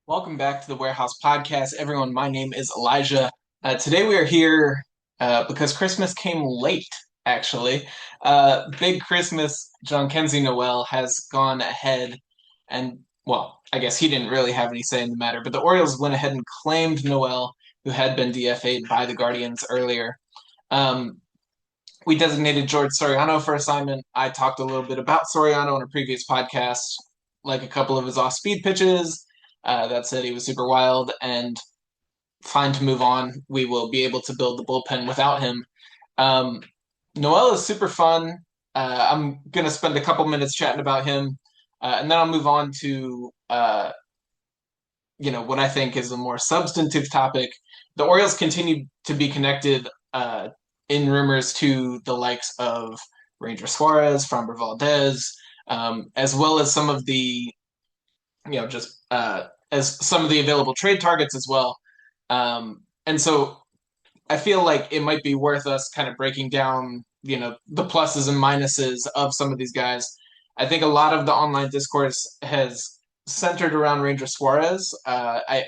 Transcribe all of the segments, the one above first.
Welcome back to the Warehouse Podcast, everyone. My name is Elijah. Today we are here because Christmas came late, actually. Big Christmas, Jhonkensy Noel has gone ahead and, well, I guess he didn't really have any say in the matter, but the Orioles went ahead and claimed Noel, who had been DFA'd by the Guardians earlier. Um, we designated George Soriano for assignment. I talked a little bit about Soriano on a previous podcast, like a couple of his off-speed pitches. That said, he was super wild and fine to move on. We will be able to build the bullpen without him. Um, Noel is super fun. I'm going to spend a couple minutes chatting about him, and then I'll move on to what I think is a more substantive topic. The Orioles continue to be connected in rumors to the likes of Ranger Suarez, Framber Valdez, as well as some of the, just as some of the available trade targets as well. And so I feel like it might be worth us kind of breaking down, the pluses and minuses of some of these guys. I think a lot of the online discourse has centered around Ranger Suarez. I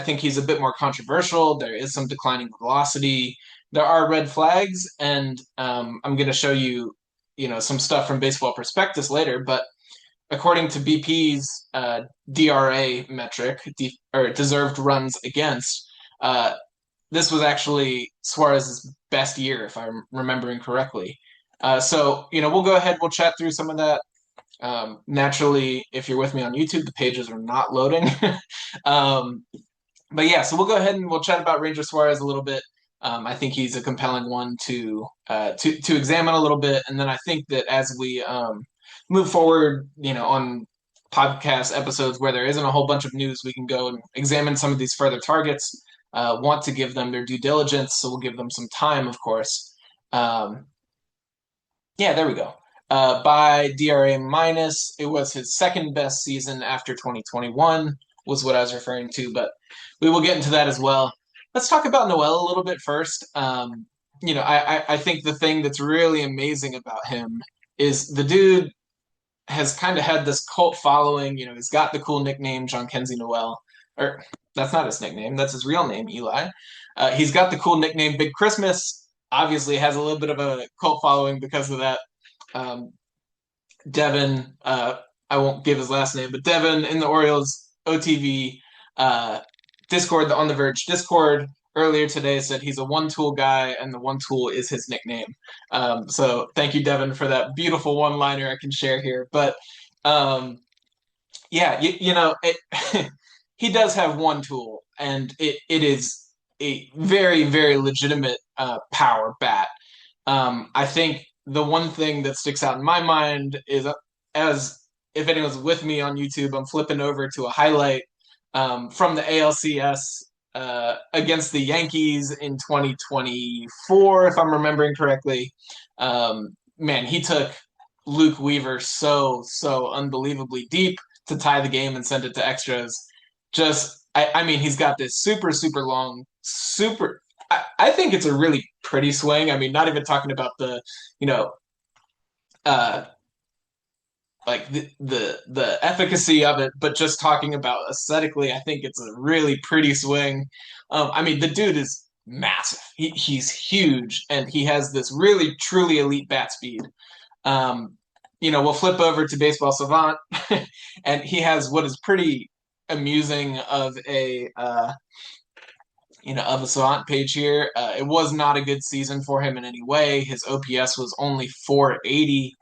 think he's a bit more controversial. There is some declining velocity. There are red flags, and I'm going to show you, some stuff from Baseball Prospectus later. But according to BP's DRA metric, or deserved runs against, this was actually Suarez's best year, if I'm remembering correctly. So, we'll go ahead, we'll chat through some of that. Naturally, if you're with me on YouTube, the pages are not loading. um, but yeah, so we'll go ahead and we'll chat about Ranger Suarez a little bit. I think he's a compelling one to examine a little bit, and then I think that as we move forward, on podcast episodes where there isn't a whole bunch of news, we can go and examine some of these further targets. Want to give them their due diligence, so we'll give them some time, of course. Um, yeah, there we go. By DRA minus, it was his second best season after 2021, was what I was referring to, but we will get into that as well. Let's talk about Noel a little bit first. I think the thing that's really amazing about him is the dude has kind of had this cult following. He's got the cool nickname Jhonkensy Noel, or that's not his nickname, that's his real name, Eli. He's got the cool nickname Big Christmas. Obviously, has a little bit of a cult following because of that. Um, Devin, I won't give his last name, but Devin in the Orioles OTV Discord, the On the Verge Discord, earlier today said he's a one-tool guy, and the one tool is his nickname. So thank you, Devin, for that beautiful one-liner I can share here. But yeah, he does have one tool, and it is a very, very legitimate power bat. I think the one thing that sticks out in my mind is, as if anyone's with me on YouTube, I'm flipping over to a highlight from the ALCS against the Yankees in 2024, if I'm remembering correctly. Man, he took Luke Weaver so unbelievably deep to tie the game and send it to extras. I mean, he's got this super long, super. I think it's a really pretty swing. I mean, not even talking about the, you know, uh, like the efficacy of it, but just talking about aesthetically, I think it's a really pretty swing. I mean, the dude is massive. He's huge, and he has this really truly elite bat speed. We'll flip over to Baseball Savant, and he has what is pretty amusing of a Savant page here. It was not a good season for him in any way. His OPS was only 480.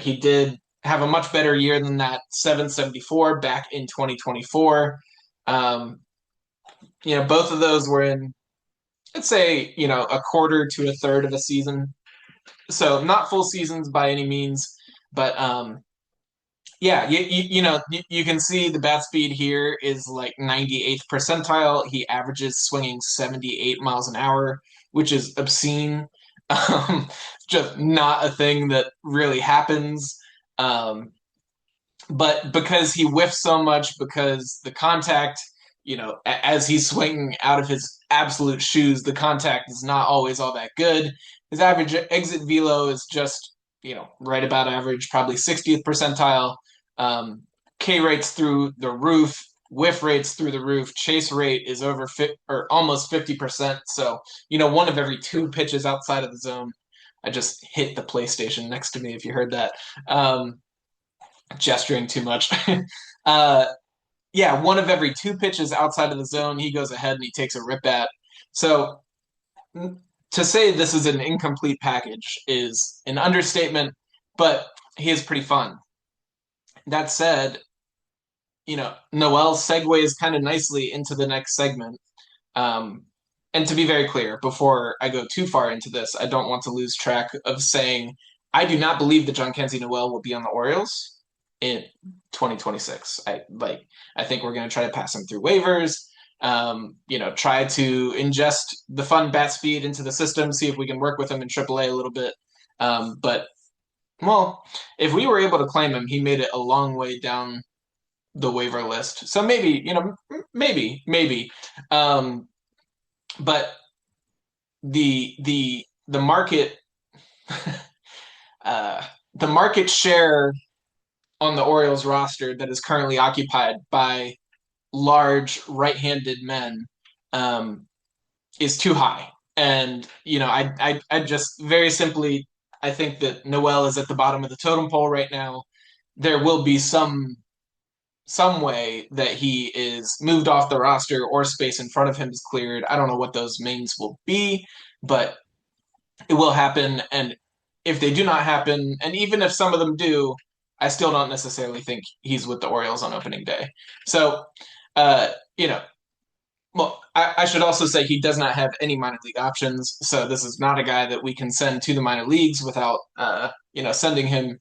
He did have a much better year than that, 774 back in 2024. Both of those were in, let's say, a quarter to a third of a season. So not full seasons by any means, but yeah, you can see the bat speed here is like 98th percentile. He averages swinging 78 miles an hour, which is obscene. Um, just not a thing that really happens. Um, but because he whiffs so much, because the contact, as he's swinging out of his absolute shoes, the contact is not always all that good. His average exit velo is just, right about average, probably 60th percentile. K rates through the roof. whiff rate's through the roof. Chase rate is over or almost 50%. So, one of every two pitches outside of the zone. I just hit the PlayStation next to me if you heard that. Gesturing too much. uh, yeah, one of every two pitches outside of the zone, he goes ahead and he takes a rip at. So to say this is an incomplete package is an understatement, but he is pretty fun. That said, Noel segues kind of nicely into the next segment. Um, and to be very clear, before I go too far into this, I don't want to lose track of saying I do not believe that Jhonkensy Noel will be on the Orioles in 2026. I think we're going to try to pass him through waivers. Try to ingest the fun bat speed into the system, see if we can work with him in AAA a little bit. But well, if we were able to claim him, he made it a long way down the waiver list. So maybe, maybe. But the market the market share on the Orioles roster that is currently occupied by large right-handed men is too high. And I just very simply I think that Noel is at the bottom of the totem pole right now. There will be some way that he is moved off the roster or space in front of him is cleared. I don't know what those means will be, but it will happen. And if they do not happen, and even if some of them do, I still don't necessarily think he's with the Orioles on opening day. So, uh, you know, well, I should also say he does not have any minor league options. So this is not a guy that we can send to the minor leagues without, sending him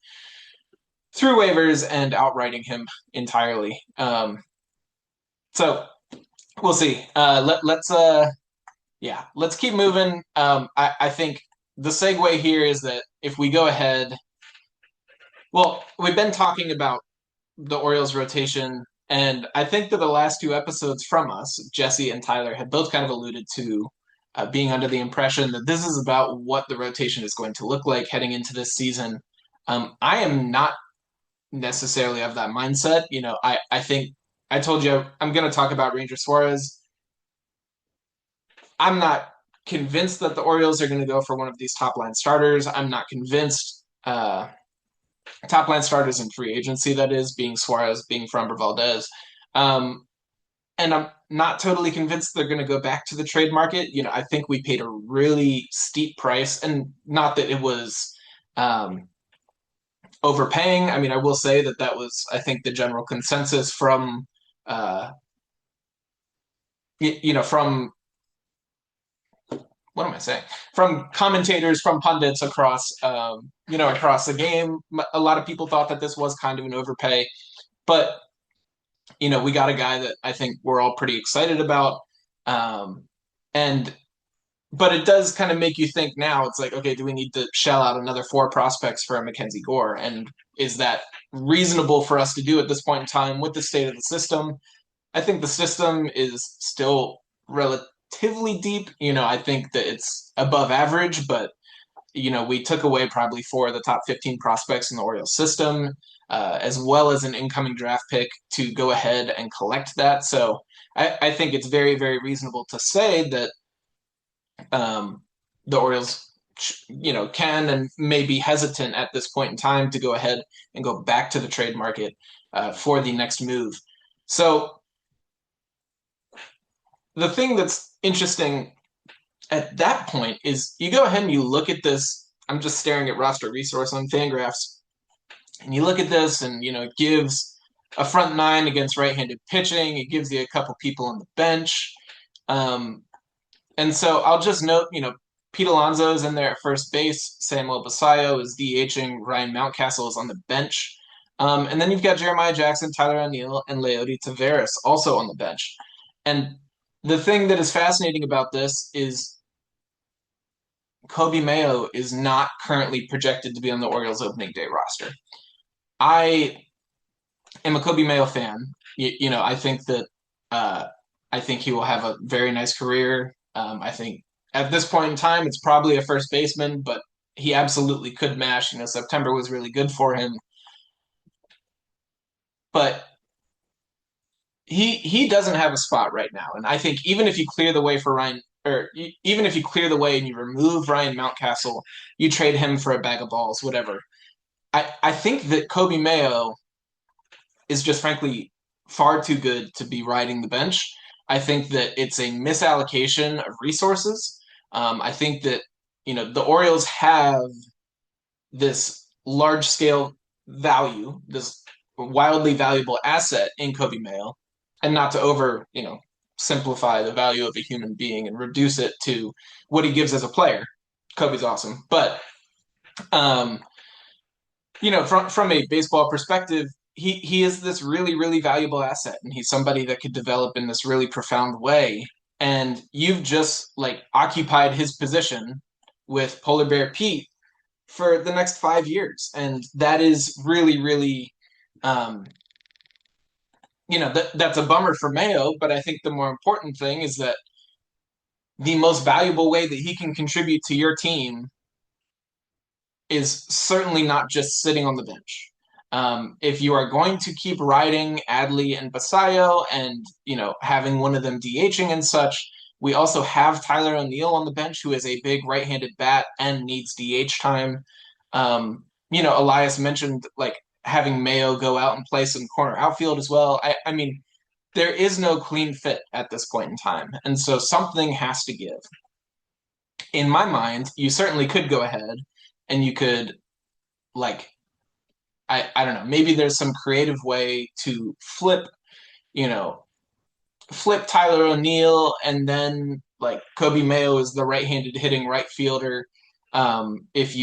through waivers and outrighting him entirely. So we'll see. Let's keep moving. I think the segue here is that if we go ahead, well, we've been talking about the Orioles rotation, and I think that the last two episodes from us, Jesse and Tyler, had both kind of alluded to being under the impression that this is about what the rotation is going to look like heading into this season. I am not necessarily of that mindset. I think I told you I'm going to talk about Ranger Suarez. I'm not convinced that the Orioles are going to go for one of these top line starters. I'm not convinced top line starters in free agency, that is, being Suarez, being Framber Valdez. And I'm not totally convinced they're going to go back to the trade market. I think we paid a really steep price, and not that it was overpaying. I mean, I will say that was, I think, the general consensus from, from what am I saying? From commentators, from pundits across, across the game. A lot of people thought that this was kind of an overpay, but we got a guy that I think we're all pretty excited about, but it does kind of make you think now. It's like, okay, do we need to shell out another 4 prospects for a Mackenzie Gore? And is that reasonable for us to do at this point in time with the state of the system? I think the system is still relatively deep. I think that it's above average, but we took away probably 4 of the top 15 prospects in the Orioles system, as well as an incoming draft pick to go ahead and collect that. So I think it's very, very reasonable to say that the Orioles, can and may be hesitant at this point in time to go ahead and go back to the trade market for the next move. So the thing that's interesting at that point is you go ahead and you look at this. I'm just staring at roster resource on Fangraphs, and you look at this, and it gives a front 9 against right-handed pitching. It gives you a couple people on the bench. And so I'll just note, Pete Alonso is in there at first base. Samuel Basayo is DHing. Ryan Mountcastle is on the bench. And then you've got Jeremiah Jackson, Tyler O'Neill, and Leody Taveras also on the bench. And the thing that is fascinating about this is Kobe Mayo is not currently projected to be on the Orioles opening day roster. I am a Kobe Mayo fan. I think that I think he will have a very nice career. I think at this point in time, it's probably a first baseman, but he absolutely could mash. September was really good for him. But he doesn't have a spot right now, and I think even if you clear the way for Ryan, or even if you clear the way and you remove Ryan Mountcastle, you trade him for a bag of balls, whatever. I think that Kobe Mayo is just frankly far too good to be riding the bench. I think that it's a misallocation of resources. I think that the Orioles have this large scale value, this wildly valuable asset in Kobe Mayo, and not to over simplify the value of a human being and reduce it to what he gives as a player. Kobe's awesome, but um, from a baseball perspective, he is this really really valuable asset, and he's somebody that could develop in this really profound way. And you've just like occupied his position with Polar Bear Pete for the next 5 years, and that is really really, um, that's a bummer for Mayo. But I think the more important thing is that the most valuable way that he can contribute to your team is certainly not just sitting on the bench. If you are going to keep riding Adley and Basayo and having one of them DHing and such, we also have Tyler O'Neill on the bench, who is a big right-handed bat and needs DH time. Elias mentioned like having Mayo go out and play some corner outfield as well. I mean, there is no clean fit at this point in time, and so something has to give. In my mind, you certainly could go ahead and you could like I don't know, maybe there's some creative way to you know, flip Tyler O'Neill, and then like Kobe Mayo is the right-handed hitting right fielder. If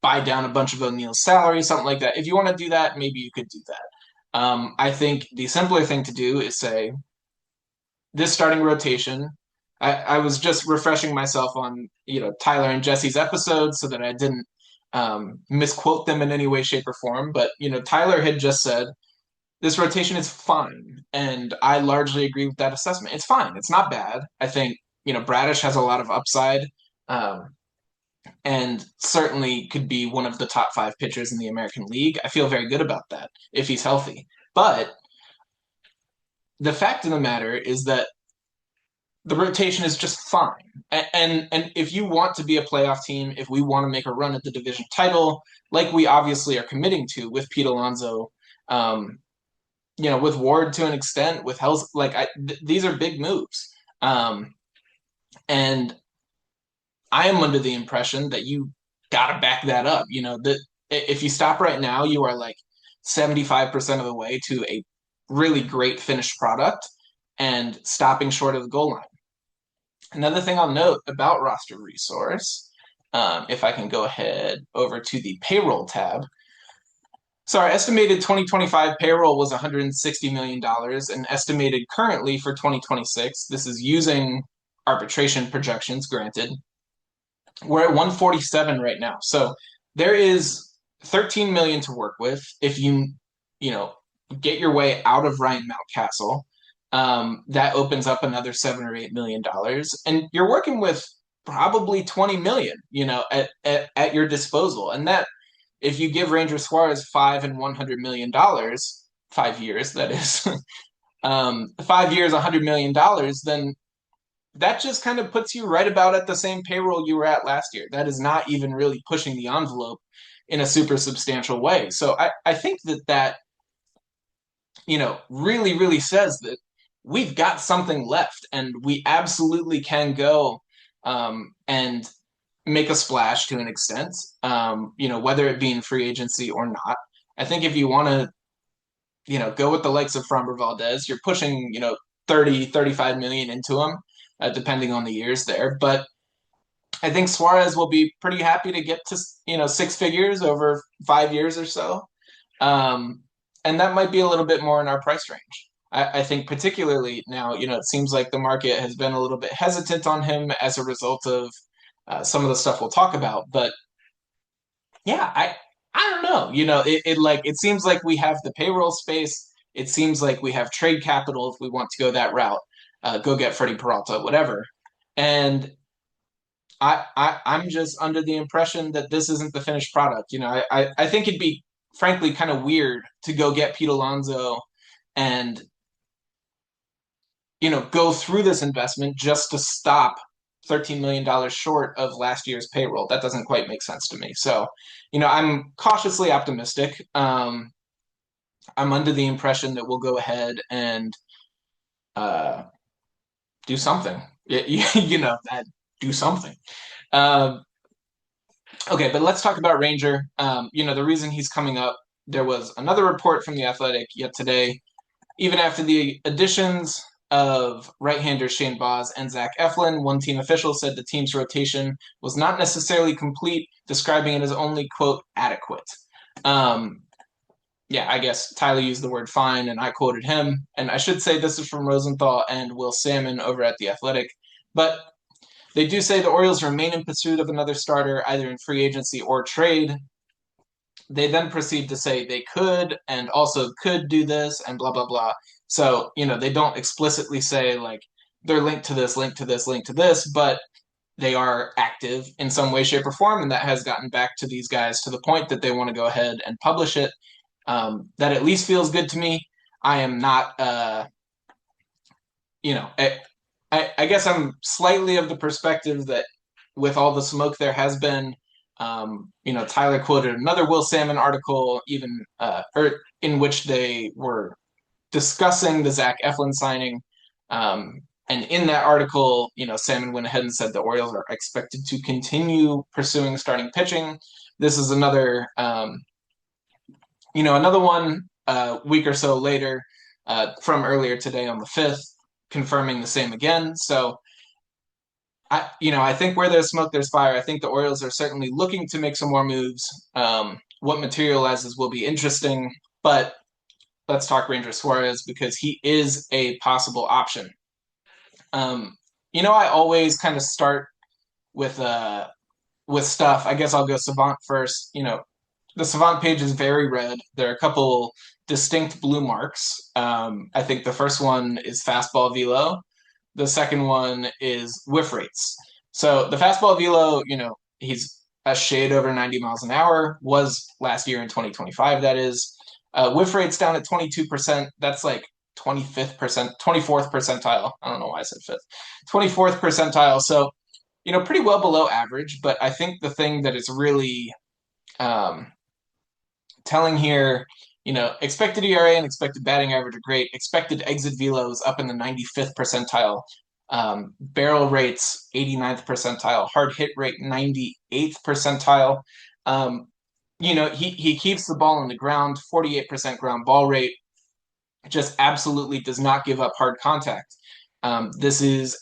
buy down a bunch of O'Neill's salary, something like that. If you want to do that, maybe you could do that. I think the simpler thing to do is say this starting rotation. I was just refreshing myself on Tyler and Jesse's episodes so that I didn't misquote them in any way, shape, or form. But Tyler had just said this rotation is fine, and I largely agree with that assessment. It's fine. It's not bad. I think Bradish has a lot of upside, um, and certainly could be one of the top five pitchers in the American League. I feel very good about that if he's healthy. But the fact of the matter is that the rotation is just fine. And if you want to be a playoff team, if we want to make a run at the division title, like we obviously are committing to with Pete Alonso, with Ward to an extent, with health, these are big moves. And I am under the impression that you got to back that up. That if you stop right now, you are like 75% of the way to a really great finished product and stopping short of the goal line. Another thing I'll note about roster resource, if I can go ahead over to the payroll tab. So our estimated 2025 payroll was $160 million, and estimated currently for 2026, this is using arbitration projections, granted, we're at 147 right now. So there is 13 million to work with if you know, get your way out of Ryan Mountcastle. That opens up another $7 or $8 million, and you're working with probably 20 million, at your disposal. And that, if you give Ranger Suarez $5 and $100 million, 5 years, that is, 5 years, $100 million, then that just kind of puts you right about at the same payroll you were at last year. That is not even really pushing the envelope in a super substantial way. So I think that really, really says that we've got something left, and we absolutely can go and make a splash to an extent, whether it be in free agency or not. I think if you want to, go with the likes of Framber Valdez, you're pushing, 30, 35 million into him, depending on the years there. But I think Suarez will be pretty happy to get to, six figures over 5 years or so. And that might be a little bit more in our price range. I think particularly now, it seems like the market has been a little bit hesitant on him as a result of some of the stuff we'll talk about. But yeah, I don't know. It seems like we have the payroll space. It seems like we have trade capital if we want to go that route. Go get Freddie Peralta, whatever. And I'm just under the impression that this isn't the finished product. I think it'd be frankly kind of weird to go get Pete Alonso and go through this investment just to stop $13 million short of last year's payroll. That doesn't quite make sense to me. So, I'm cautiously optimistic. I'm under the impression that we'll go ahead and uh, do something. Do something. Um, okay, but let's talk about Ranger. The reason he's coming up, there was another report from The Athletic yet today. Even after the additions of right-hander Shane Baz and Zach Eflin, one team official said the team's rotation was not necessarily complete, describing it as only, quote, adequate. Yeah, I guess Tyler used the word fine, and I quoted him. And I should say this is from Rosenthal and Will Salmon over at The Athletic. But they do say the Orioles remain in pursuit of another starter, either in free agency or trade. They then proceed to say they could and also could do this and blah, blah, blah. So, they don't explicitly say, like, they're linked to this, linked to this, linked to this, but they are active in some way, shape, or form. And that has gotten back to these guys to the point that they want to go ahead and publish it. That at least feels good to me. I am not, I guess I'm slightly of the perspective that with all the smoke there has been, Tyler quoted another Will Salmon article, even in which they were discussing the Zach Eflin signing. And in that article, Salmon went ahead and said the Orioles are expected to continue pursuing starting pitching. This is another, another one a week or so later from earlier today on the 5th, confirming the same again. So, I think where there's smoke, there's fire. I think the Orioles are certainly looking to make some more moves. What materializes will be interesting, but let's talk Ranger Suarez because he is a possible option. I always kind of start with stuff. I guess I'll go Savant first. The Savant page is very red. There are a couple distinct blue marks. I think the first one is fastball velo. The second one is whiff rates. So the fastball velo, he's a shade over 90 miles an hour, was last year in 2025, that is. Whiff rate's down at 22%. That's like 24th percentile. I don't know why I said fifth. 24th percentile. So, pretty well below average. But I think the thing that is really telling here, expected ERA and expected batting average are great. Expected exit velo is up in the 95th percentile. Barrel rates 89th percentile. Hard hit rate 98th percentile. He keeps the ball on the ground, 48% ground ball rate. Just absolutely does not give up hard contact. This is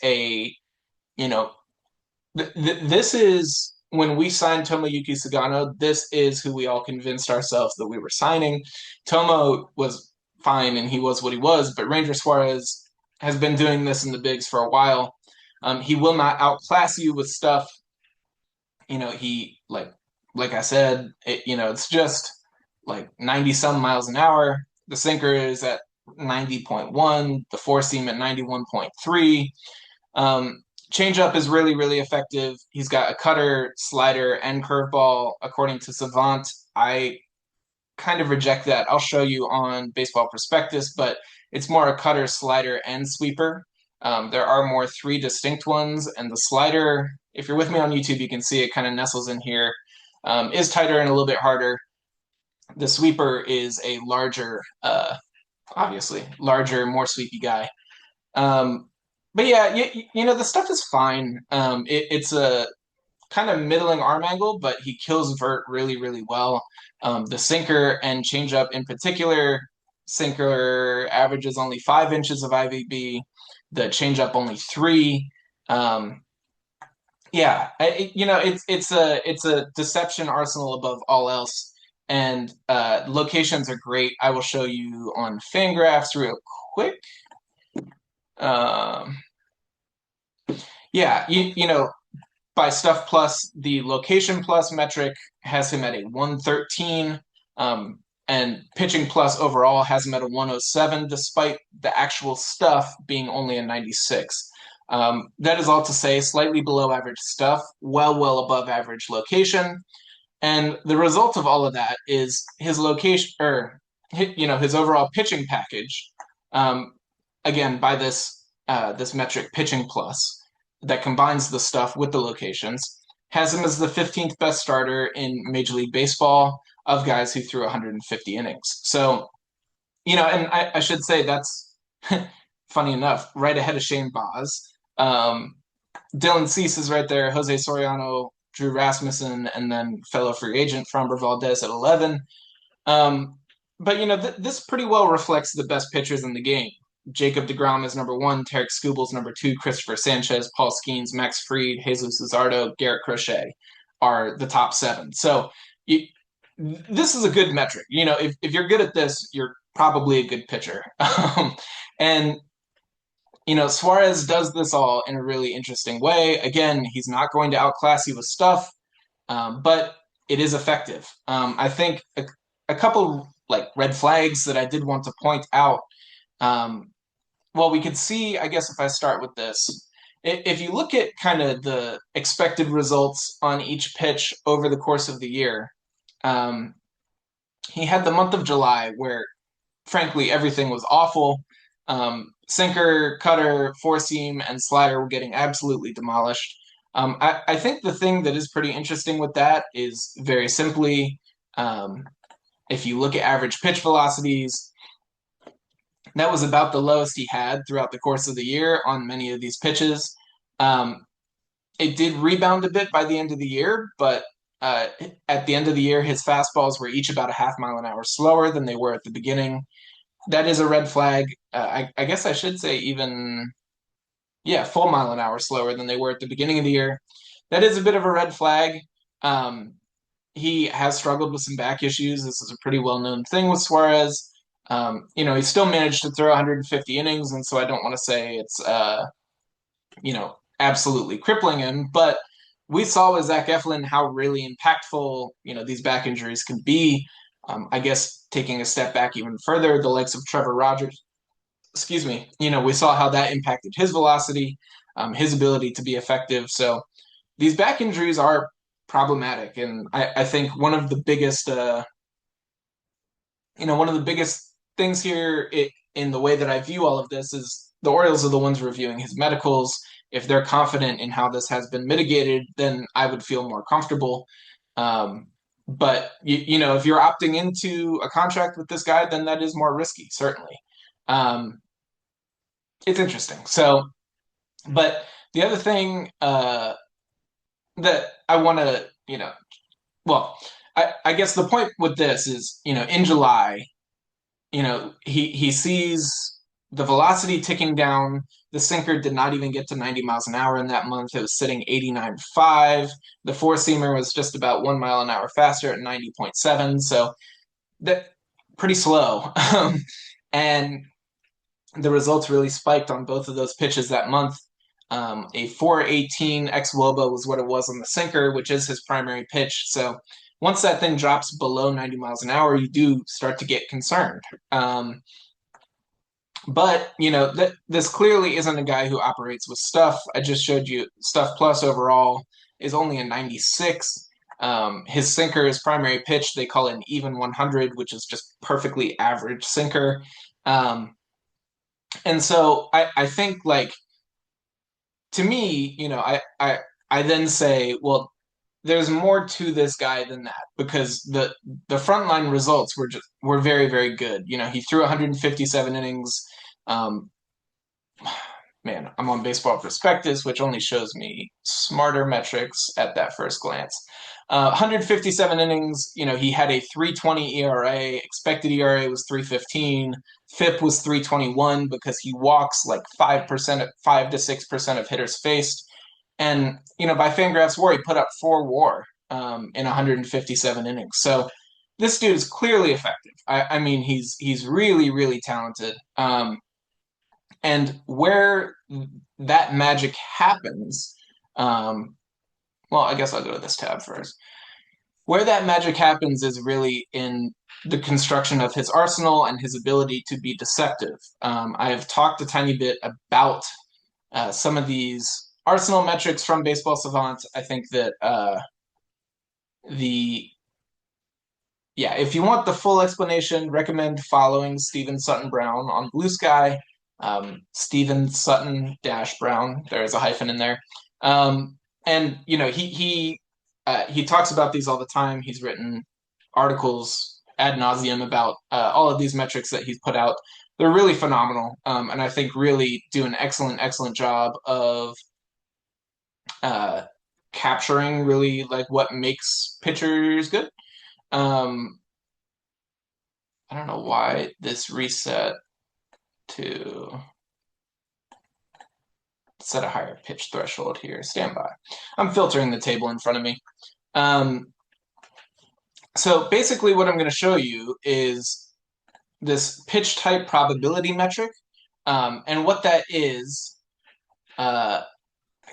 this is when we signed Tomoyuki Sugano, this is who we all convinced ourselves that we were signing. Tomo was fine and he was what he was, but Ranger Suarez has been doing this in the bigs for a while. He will not outclass you with stuff. He like I said, it's just like 90 some miles an hour. The sinker is at 90.1, the four seam at 91.3. Changeup is really, really effective. He's got a cutter, slider, and curveball, according to Savant. I kind of reject that. I'll show you on Baseball Prospectus, but it's more a cutter, slider, and sweeper. There are more three distinct ones, and the slider, if you're with me on YouTube, you can see it kind of nestles in here, is tighter and a little bit harder. The sweeper is a larger, obviously, larger, more sweepy guy. But yeah, the stuff is fine. It's a kind of middling arm angle, but he kills vert really, really well. The sinker and changeup in particular, sinker averages only 5 inches of IVB, the changeup only 3. Yeah, it's a deception arsenal above all else, and locations are great. I will show you on Fangraphs real quick. Yeah, by Stuff Plus, the Location Plus metric has him at a 113, and Pitching Plus overall has him at a 107, despite the actual stuff being only a 96. That is all to say, slightly below average stuff, well above average location. And the result of all of that is his location, his overall pitching package. Again, by this this metric pitching plus that combines the stuff with the locations, has him as the 15th best starter in Major League Baseball of guys who threw 150 innings. So, and I should say that's funny enough, right ahead of Shane Baz. Dylan Cease is right there, Jose Soriano, Drew Rasmussen, and then fellow free agent Framber Valdez at 11. But this pretty well reflects the best pitchers in the game. Jacob deGrom is number one, Tarek Skubal is number two, Christopher Sanchez, Paul Skeens, Max Fried, Jesus Luzardo, Garrett Crochet are the top seven. So this is a good metric. If you're good at this, you're probably a good pitcher. And Suarez does this all in a really interesting way. Again, he's not going to outclass you with stuff, but it is effective. I think a couple like red flags that I did want to point out. Well, we could see, I guess, if I start with this, if you look at kind of the expected results on each pitch over the course of the year, he had the month of July where, frankly, everything was awful. Sinker, cutter, four seam, and slider were getting absolutely demolished. I think the thing that is pretty interesting with that is very simply, if you look at average pitch velocities, that was about the lowest he had throughout the course of the year on many of these pitches. It did rebound a bit by the end of the year, but at the end of the year, his fastballs were each about a half mile an hour slower than they were at the beginning. That is a red flag. I guess I should say even, full mile an hour slower than they were at the beginning of the year. That is a bit of a red flag. He has struggled with some back issues. This is a pretty well-known thing with Suarez. He still managed to throw 150 innings, and so I don't want to say it's, absolutely crippling him, but we saw with Zach Eflin how really impactful, these back injuries can be. I guess taking a step back even further, the likes of Trevor Rogers, we saw how that impacted his velocity, his ability to be effective. So these back injuries are problematic, and I think one of the biggest, things here in the way that I view all of this is the Orioles are the ones reviewing his medicals. If they're confident in how this has been mitigated, then I would feel more comfortable. But if you're opting into a contract with this guy, then that is more risky, certainly. It's interesting. So, but the other thing that I want to, well, I guess the point with this is, in July, he sees the velocity ticking down. The sinker did not even get to 90 miles an hour in that month. It was sitting 89.5. The four-seamer was just about 1 mile an hour faster at 90.7. So that pretty slow. And the results really spiked on both of those pitches that month. A 418 ex-Woba was what it was on the sinker, which is his primary pitch. So once that thing drops below 90 miles an hour, you do start to get concerned. But, this clearly isn't a guy who operates with stuff. I just showed you stuff plus overall is only a 96. His sinker, his primary pitch, they call it an even 100, which is just perfectly average sinker. And so I think, like, to me, I then say, well, there's more to this guy than that, because the frontline results were very, very good. He threw 157 innings. Man, I'm on Baseball Prospectus, which only shows me smarter metrics at that first glance. 157 innings, he had a 3.20 ERA, expected ERA was 3.15, FIP was 3.21 because he walks like 5% 5 to 6% of hitters faced. And, by Fangraphs WAR, he put up 4 WAR in 157 innings. So this dude is clearly effective. I mean, he's really, really talented. And where that magic happens, well, I guess I'll go to this tab first. Where that magic happens is really in the construction of his arsenal and his ability to be deceptive. I have talked a tiny bit about some of these arsenal metrics from Baseball Savant. I think that if you want the full explanation, recommend following Steven Sutton Brown on Blue Sky. Steven Sutton dash Brown. There is a hyphen in there. And he talks about these all the time. He's written articles ad nauseum about all of these metrics that he's put out. They're really phenomenal, and I think really do an excellent job of uh, capturing really like what makes pitchers good. Um, I don't know why this reset to set a higher pitch threshold here. Stand by. I'm filtering the table in front of me. So basically what I'm going to show you is this pitch type probability metric. And what that is, I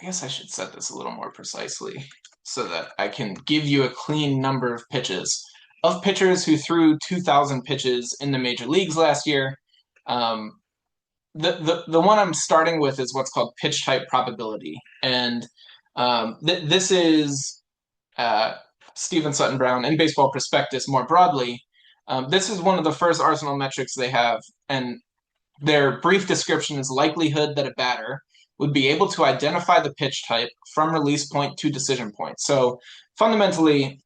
guess I should set this a little more precisely so that I can give you a clean number of pitches of pitchers who threw 2,000 pitches in the major leagues last year. The one I'm starting with is what's called pitch type probability, and this is Steven Sutton Brown and Baseball Prospectus more broadly. This is one of the first Arsenal metrics they have, and their brief description is likelihood that a batter would be able to identify the pitch type from release point to decision point. So fundamentally,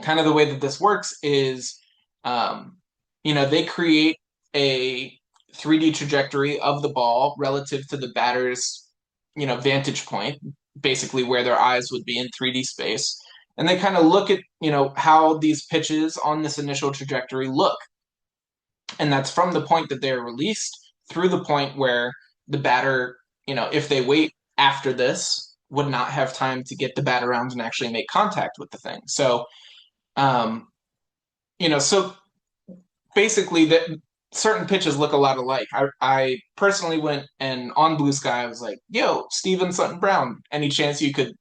kind of the way that this works is, they create a 3D trajectory of the ball relative to the batter's, vantage point, basically where their eyes would be in 3D space. And they kind of look at, how these pitches on this initial trajectory look. And that's from the point that they're released through the point where the batter, if they wait after this, would not have time to get the bat around and actually make contact with the thing. So, so basically that certain pitches look a lot alike. I personally went and on Blue Sky, I was like, yo, Steven Sutton Brown, any chance you could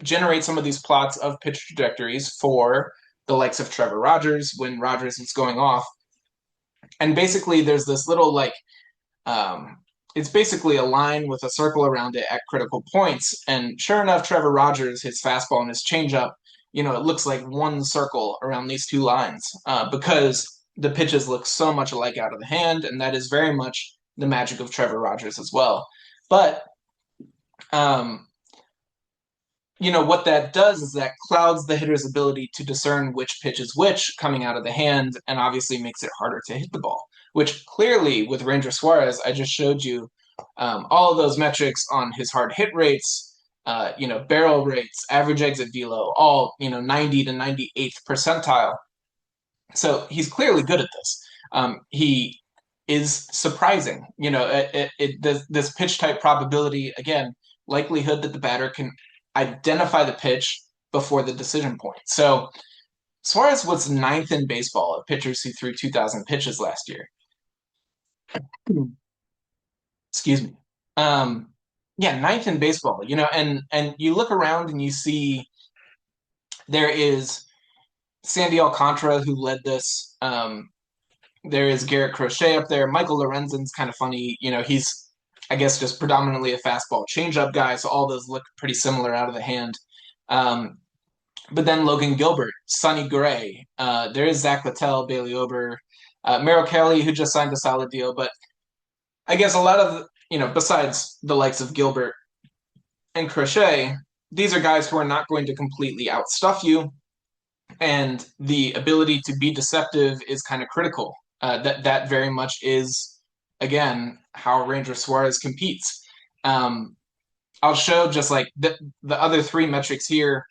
generate some of these plots of pitch trajectories for the likes of Trevor Rogers when Rogers was going off? And basically there's this little it's basically a line with a circle around it at critical points. And sure enough, Trevor Rogers, his fastball and his changeup, it looks like one circle around these two lines because the pitches look so much alike out of the hand, and that is very much the magic of Trevor Rogers as well. But what that does is that clouds the hitter's ability to discern which pitch is which coming out of the hand, and obviously makes it harder to hit the ball, which clearly with Ranger Suarez, I just showed you all of those metrics on his hard hit rates, barrel rates, average exit velo, all, 90 to 98th percentile. So he's clearly good at this. He is surprising. This pitch type probability, again, likelihood that the batter can identify the pitch before the decision point. So Suarez was 9th in baseball of pitchers who threw 2,000 pitches last year. Excuse me. Yeah, 9th in baseball. And you look around and you see there is Sandy Alcantara who led this. There is Garrett Crochet up there. Michael Lorenzen's kind of funny. He's I guess just predominantly a fastball changeup guy, so all those look pretty similar out of the hand. But then Logan Gilbert, Sonny Gray, there is Zach Littell, Bailey Ober, Merrill Kelly, who just signed a solid deal. But I guess a lot of, besides the likes of Gilbert and Crochet, these are guys who are not going to completely outstuff you. And the ability to be deceptive is kind of critical. That very much is, again, how Ranger Suarez competes. I'll show just like the other three metrics here.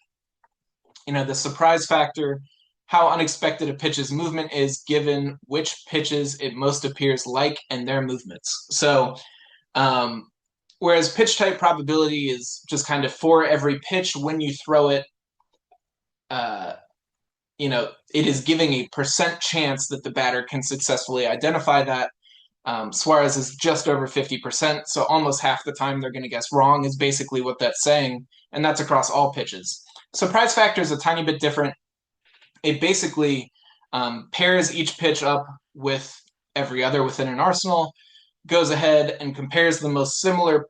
The surprise factor, how unexpected a pitch's movement is given which pitches it most appears like and their movements. So whereas pitch type probability is just kind of for every pitch when you throw it, it is giving a percent chance that the batter can successfully identify that. Suarez is just over 50%, so almost half the time they're going to guess wrong is basically what that's saying, and that's across all pitches. Surprise factor is a tiny bit different. It basically pairs each pitch up with every other within an arsenal, goes ahead and compares the most similar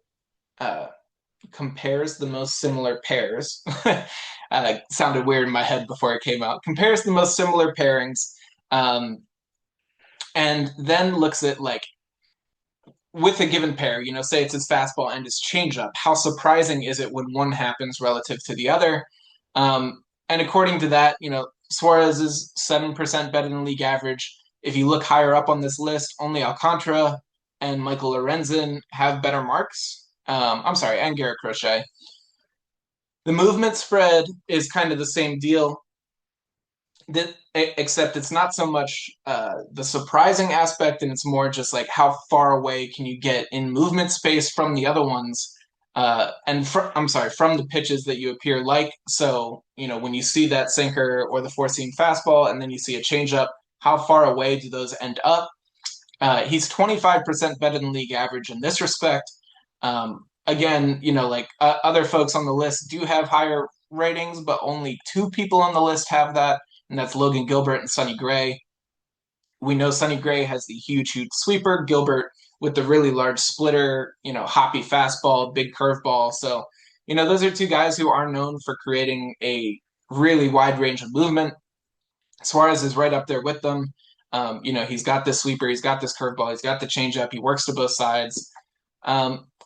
pairs. Sounded weird in my head before it came out. Compares the most similar pairings, and then looks at like with a given pair, say it's his fastball and his changeup, how surprising is it when one happens relative to the other? And according to that, Suarez is 7% better than league average. If you look higher up on this list, only Alcantara and Michael Lorenzen have better marks. I'm sorry, and Garrett Crochet. The movement spread is kind of the same deal, except it's not so much the surprising aspect, and it's more just like how far away can you get in movement space from the other ones, I'm sorry, from the pitches that you appear like. So, when you see that sinker or the four-seam fastball, and then you see a changeup, how far away do those end up? He's 25% better than league average in this respect. Again, other folks on the list do have higher ratings, but only two people on the list have that, and that's Logan Gilbert and Sonny Gray. We know Sonny Gray has the huge sweeper, Gilbert with the really large splitter, hoppy fastball, big curveball. So, those are two guys who are known for creating a really wide range of movement. Suarez is right up there with them. He's got this sweeper, he's got this curveball, he's got the changeup, he works to both sides.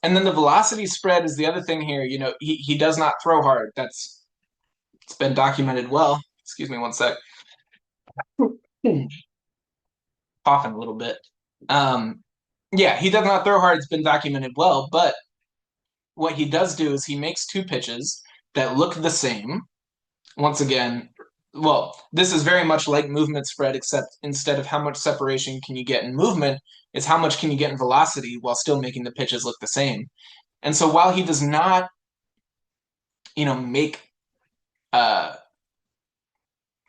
And then the velocity spread is the other thing here. He does not throw hard. It's been documented well. Excuse me one sec. Coughing a little bit. Yeah, he does not throw hard. It's been documented well. But what he does do is he makes two pitches that look the same. Once again, well, this is very much like movement spread, except instead of how much separation can you get in movement, it's how much can you get in velocity while still making the pitches look the same. And so while he does not, make, I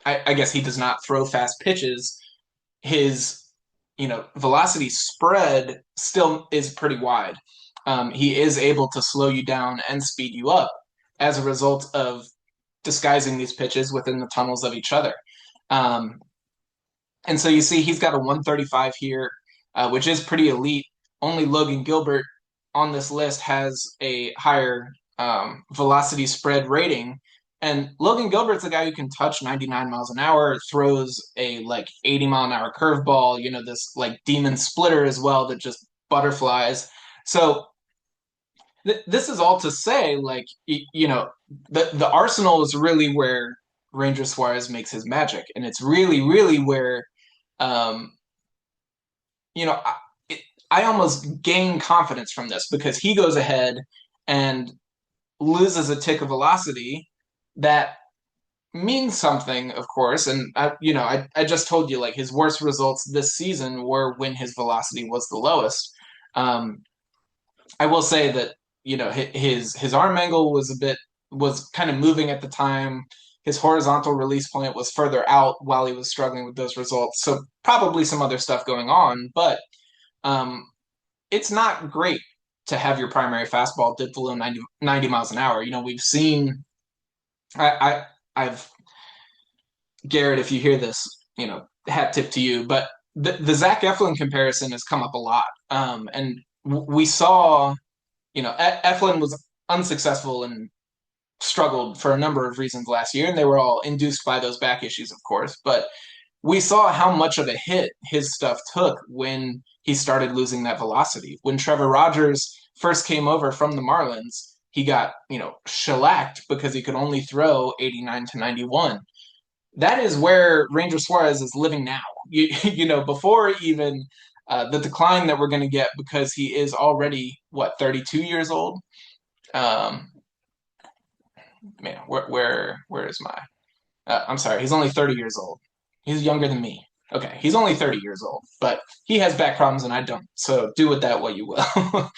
guess he does not throw fast pitches, his, velocity spread still is pretty wide. He is able to slow you down and speed you up as a result of disguising these pitches within the tunnels of each other. And so you see he's got a 135 here, which is pretty elite. Only Logan Gilbert on this list has a higher velocity spread rating. And Logan Gilbert's a guy who can touch 99 miles an hour, throws a 80-mile-an-hour curveball, this demon splitter as well that just butterflies. So this is all to say, the arsenal is really where Ranger Suarez makes his magic, and it's really, really where, I almost gain confidence from this because he goes ahead and loses a tick of velocity that means something, of course. And I just told you his worst results this season were when his velocity was the lowest. I will say that his arm angle was kind of moving at the time. His horizontal release point was further out while he was struggling with those results. So probably some other stuff going on, but it's not great to have your primary fastball dip below 90 miles an hour. We've seen, I've, Garrett, if you hear this, hat tip to you, but the Zach Eflin comparison has come up a lot. And we saw, Eflin was unsuccessful and struggled for a number of reasons last year, and they were all induced by those back issues, of course. But we saw how much of a hit his stuff took when he started losing that velocity. When Trevor Rogers first came over from the Marlins, he got, shellacked because he could only throw 89 to 91. That is where Ranger Suarez is living now. Before even the decline that we're going to get because he is already, 32 years old? Man, where is my? I'm sorry, he's only 30 years old. He's younger than me. Okay, he's only 30 years old, but he has back problems and I don't. So do with that what you will.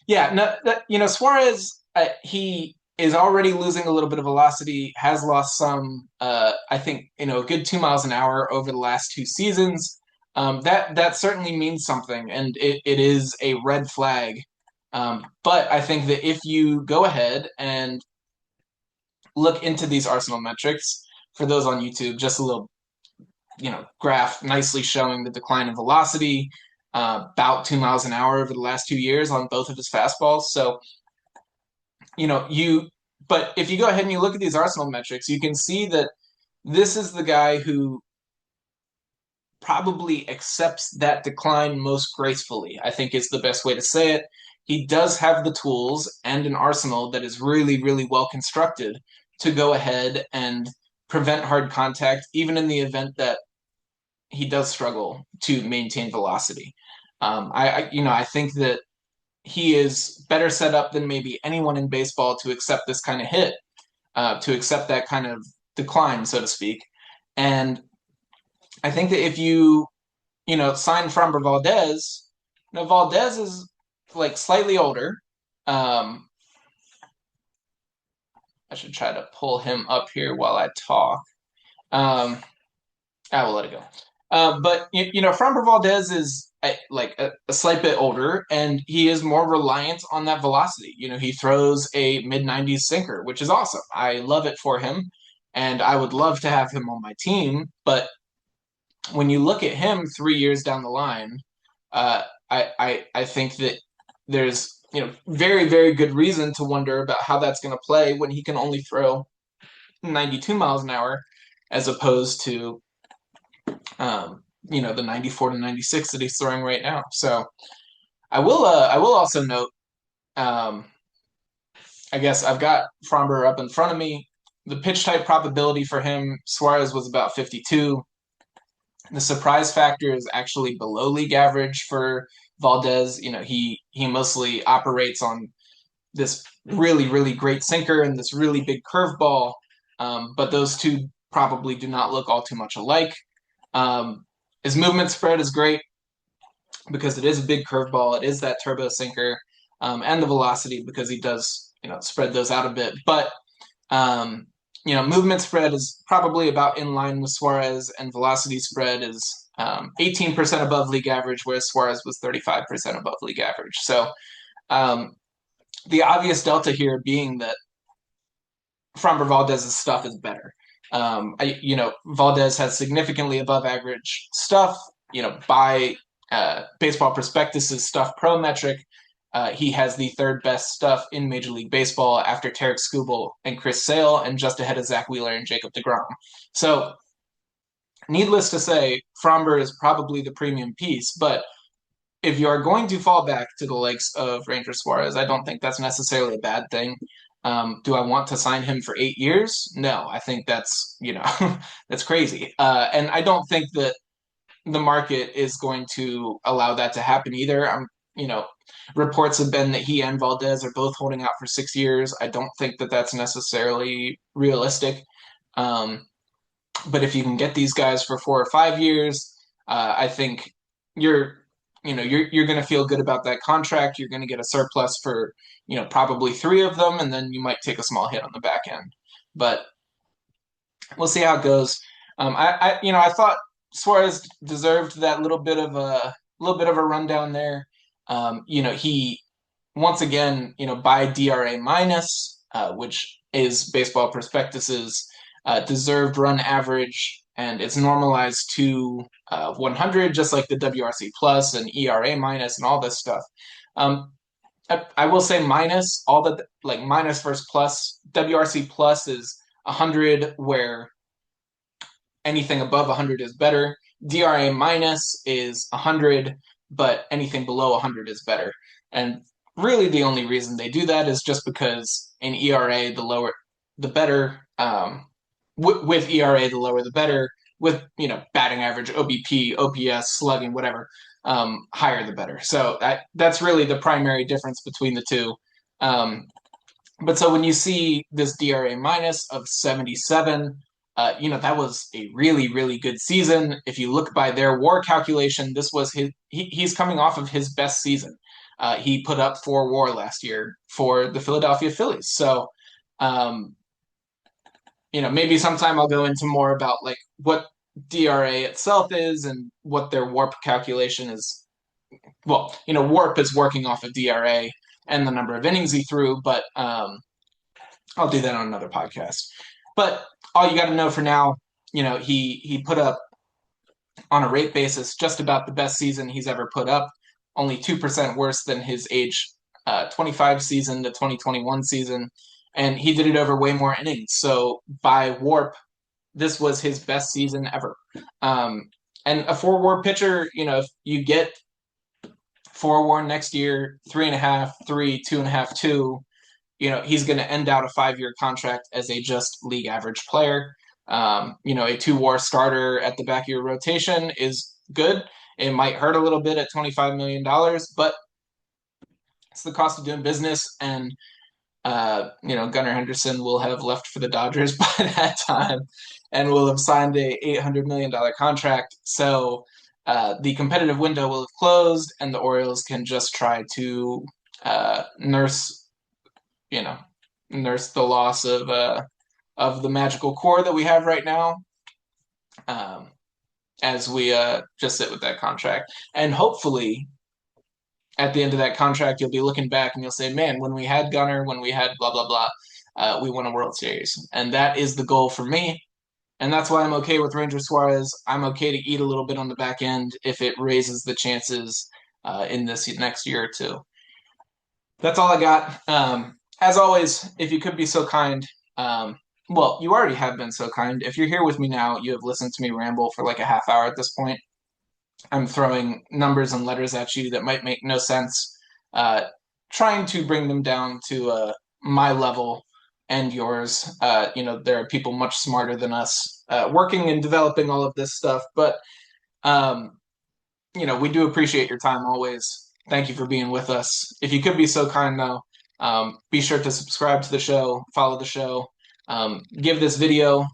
Yeah, no, Suarez, he is already losing a little bit of velocity, has lost some, I think, a good 2 miles an hour over the last two seasons. That certainly means something, and it is a red flag. But I think that if you go ahead and look into these Arsenal metrics, for those on YouTube, just a little, graph nicely showing the decline in velocity, about 2 miles an hour over the last 2 years on both of his fastballs. So, but if you go ahead and you look at these Arsenal metrics, you can see that this is the guy who probably accepts that decline most gracefully, I think is the best way to say it. He does have the tools and an arsenal that is really, really well constructed to go ahead and prevent hard contact, even in the event that he does struggle to maintain velocity. I think that he is better set up than maybe anyone in baseball to accept this kind of hit, to accept that kind of decline, so to speak. And I think that if sign Framber Valdez, Valdez is like slightly older. Um, I should try to pull him up here while I talk. I will let it go. But Framber Valdez is a slight bit older, and he is more reliant on that velocity. He throws a mid 90s sinker, which is awesome. I love it for him, and I would love to have him on my team. But when you look at him 3 years down the line, I think that there's very, very good reason to wonder about how that's going to play when he can only throw 92 miles an hour as opposed to the 94 to 96 that he's throwing right now. So I will also note, I guess I've got Fromber up in front of me. The pitch type probability for him, Suarez was about 52. The surprise factor is actually below league average for Valdez. He mostly operates on this really, really great sinker and this really big curveball, but those two probably do not look all too much alike. His movement spread is great because it is a big curveball. It is that turbo sinker, and the velocity because he does spread those out a bit. But movement spread is probably about in line with Suarez, and velocity spread is 18% above league average, whereas Suarez was 35% above league average. So the obvious delta here being that Framber Valdez's stuff is better. Valdez has significantly above average stuff. By Baseball Prospectus's Stuff Pro metric, he has the third best stuff in Major League Baseball after Tarek Skubal and Chris Sale, and just ahead of Zach Wheeler and Jacob deGrom. So, needless to say, Framber is probably the premium piece, but if you are going to fall back to the likes of Ranger Suarez, I don't think that's necessarily a bad thing. Do I want to sign him for 8 years? No, I think that's that's crazy, and I don't think that the market is going to allow that to happen either. Reports have been that he and Valdez are both holding out for 6 years. I don't think that that's necessarily realistic. But if you can get these guys for 4 or 5 years, I think you're going to feel good about that contract. You're going to get a surplus for probably 3 of them, and then you might take a small hit on the back end. But we'll see how it goes. I thought Suarez deserved that little bit of a rundown there. He once again, by DRA minus, which is Baseball Prospectus's deserved run average, and it's normalized to 100, just like the WRC plus and ERA minus and all this stuff. I will say minus all the minus versus plus. WRC plus is 100, where anything above 100 is better. DRA minus is 100, but anything below 100 is better. And really the only reason they do that is just because in ERA, the lower, the better. With ERA, the lower, the better. With, batting average, OBP, OPS, slugging, whatever, higher the better. So that's really the primary difference between the two. But so when you see this DRA minus of 77, that was a really, really good season. If you look by their WAR calculation, this was he's coming off of his best season. He put up 4 WAR last year for the Philadelphia Phillies. So, maybe sometime I'll go into more about what DRA itself is and what their WARP calculation is. Well, WARP is working off of DRA and the number of innings he threw, but I'll do that on another podcast. But all you got to know for now, he put up on a rate basis just about the best season he's ever put up, only 2% worse than his age 25 season to 2021 season, and he did it over way more innings. So by WARP, this was his best season ever. And a 4 WAR pitcher, if you get 4 WAR next year, 3.5, 3, 2.5, 2, he's going to end out a 5-year contract as a just league average player. A 2 WAR starter at the back of your rotation is good. It might hurt a little bit at $25 million, but it's the cost of doing business. And Gunnar Henderson will have left for the Dodgers by that time and will have signed a $800 million contract. So the competitive window will have closed, and the Orioles can just try to nurse, nurse the loss of the magical core that we have right now, as we just sit with that contract. And hopefully, at the end of that contract, you'll be looking back and you'll say, man, when we had Gunnar, when we had blah, blah, blah, we won a World Series. And that is the goal for me. And that's why I'm okay with Ranger Suarez. I'm okay to eat a little bit on the back end if it raises the chances in this next year or two. That's all I got. As always, if you could be so kind, well, you already have been so kind. If you're here with me now, you have listened to me ramble for like a half hour at this point. I'm throwing numbers and letters at you that might make no sense, trying to bring them down to my level and yours. There are people much smarter than us working and developing all of this stuff, but we do appreciate your time always. Thank you for being with us. If you could be so kind, though, be sure to subscribe to the show, follow the show, give this video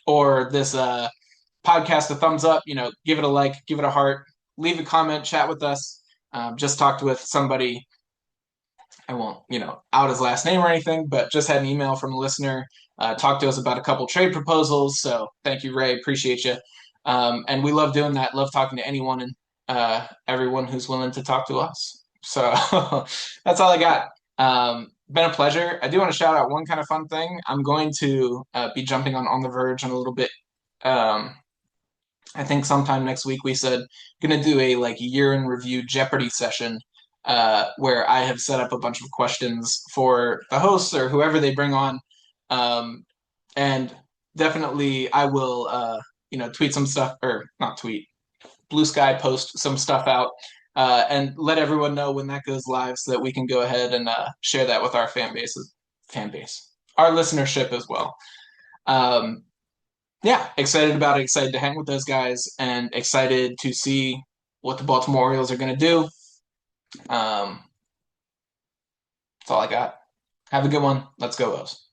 or this podcast a thumbs up, give it a like, give it a heart, leave a comment, chat with us. Just talked with somebody. I won't, out his last name or anything, but just had an email from a listener, talked to us about a couple trade proposals. So thank you, Ray. Appreciate you. And we love doing that. Love talking to anyone and everyone who's willing to talk to us. So that's all I got. Been a pleasure. I do want to shout out one kind of fun thing. I'm going to be jumping on the Verge in a little bit. I think sometime next week we said going to do a year in review Jeopardy session where I have set up a bunch of questions for the hosts or whoever they bring on, and definitely I will tweet some stuff, or not tweet, Blue Sky post some stuff out and let everyone know when that goes live so that we can go ahead and share that with our fan base, our listenership as well. Yeah, excited about it, excited to hang with those guys, and excited to see what the Baltimore Orioles are going to do. That's all I got. Have a good one. Let's go, O's.